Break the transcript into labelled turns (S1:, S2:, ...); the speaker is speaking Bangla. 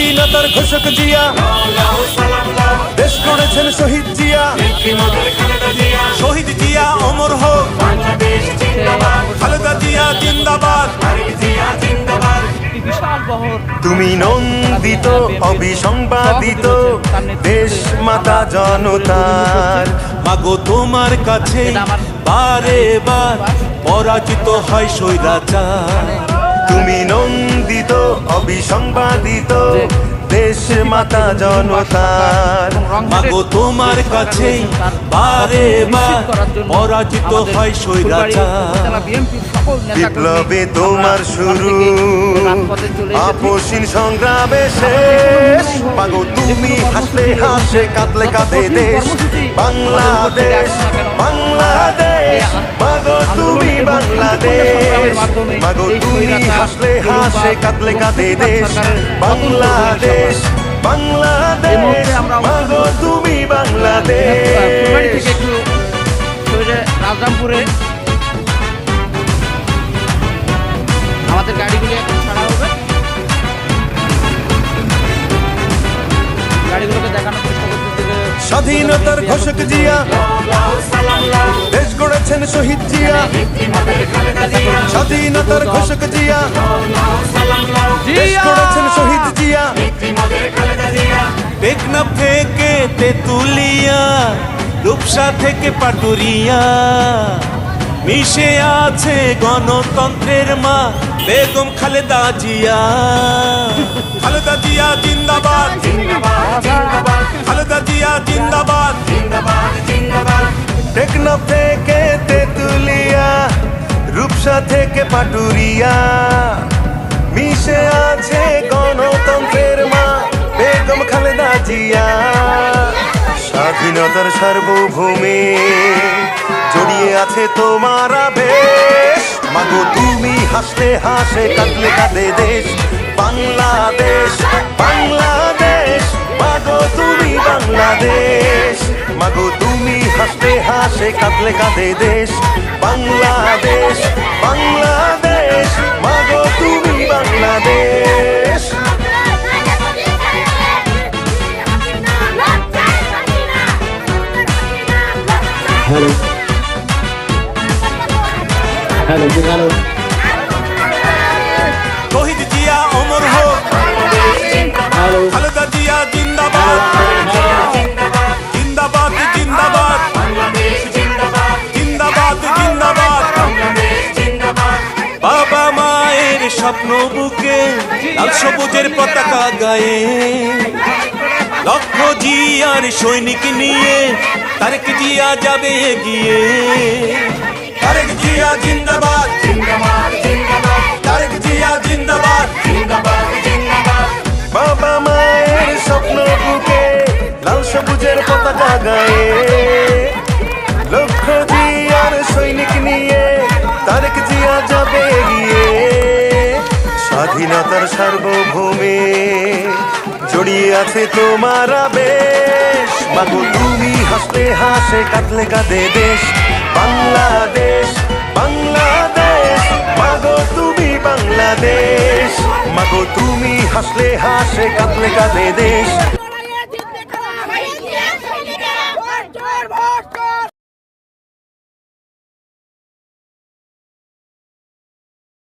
S1: স্বাধীনতার ঘোষক জিয়া, দেশ গড়েছেন শহীদ জিয়া। শহীদ জিয়া অমর হোক, খালেদা জিয়া জিন্দাবাদ। তুমি নন্দিত অবিসংবাদিত দেশ মাতা জনতার। মাগো তোমার কাছে বারে বার পরাজিত হয় স্বৈরাচার। তুমি নন্দিত অবিসংবাদিত দেশ মাতা জনতার। মাগো তোমার কাছে বারে বার পরাজিত হয় স্বৈরাচার। বিপ্লবে তোমার শুরু, আপসীন সংগ্রামে শেষ। মাগো তুমি হাসলে হাসে, কাঁদলে কাঁদে দেশ বাংলাদেশ। বাংলাদেশ মাগো তুমি বাংলাদেশ। মাগো তুমি হাসলে হাসে, কাঁদলে কাঁদে দেশ বাংলাদেশ। বাংলাদেশ মাগো তুমি বাংলাদেশ।
S2: রাজরামপুরে আমাদের গাড়িগুলি এখন ছাড়া হবে, গাড়িগুলোকে দেখানোর চেষ্টা করতে।
S1: স্বাধীনতার ঘোষক জিয়া, দেশ গড়েছেন শহীদ জিয়া। স্বাধীনতার ঘোষক জিয়া, দেশ গড়েছেন শহীদ জিয়া। টেকনাফ থেকে তেতুলিয়া, রূপসা থেকে পাটুরিয়া, মিশে আছে গণতন্ত্রের মা বেগম খালেদা জিয়া। খালেদা জিয়া জিন্দাবাদ, খালেদা জিয়া জিন্দাবাদ। টেকনাফ থেকে তেতুলিয়া, রূপসা থেকে পাটুরিয়া, মিশে আছে গণতন্ত্রের মা বেগম খালেদা জিয়া। স্বাধীনতার সার্বভৌমে জড়িয়ে আছে তোমার আবেশ। মাগো তুমি হাসলে হাসে, কাঁদলে কাঁদে দেশ বাংলাদেশ। বাংলাদেশ মাগো তুমি বাংলাদেশ। মাগো তুমি হাসলে হাসে, কাঁদলে কাঁদে দেশ বাংলাদেশ। বাংলাদেশ মাগো তুমি Bangladesh.
S3: Hello hello hello.
S1: Shaheed Zia অমর হোক, খালেদা জিয়া জিন্দাবাদ। জিন্দাবাদ জিন্দাবাদ জিন্দাবাদ জিন্দাবাদ। বাবা মায়ের স্বপ্ন বুকে লাল সবুজের পতাকা গায়ে, লক্ষ জিয়ার সৈনিক নিয়ে তারেক জিয়া যাবে এগিয়ে। তারেক জিয়া জিন্দাবাদ, তারেক জিয়া জিন্দাবাদ। বাবা মায়ের স্বপ্ন বুকে লাল সবুজের পতাকা গায়ে, লক্ষ জিয়ার সৈনিক নিয়ে তারেক জিয়া যাবে এগিয়ে। স্বাধীনতার সার্বভৌমে জড়িয়ে আছে তোমার আবেশ। মাগো তুমি হাসলে হাসে, কাঁদলে কাঁদে দেশ বাংলাদেশ। বাংলাদেশ মাগো তুমি বাংলাদেশ। মাগো তুমি হাসলে হাসে, কাঁদলে কাঁদে দেশ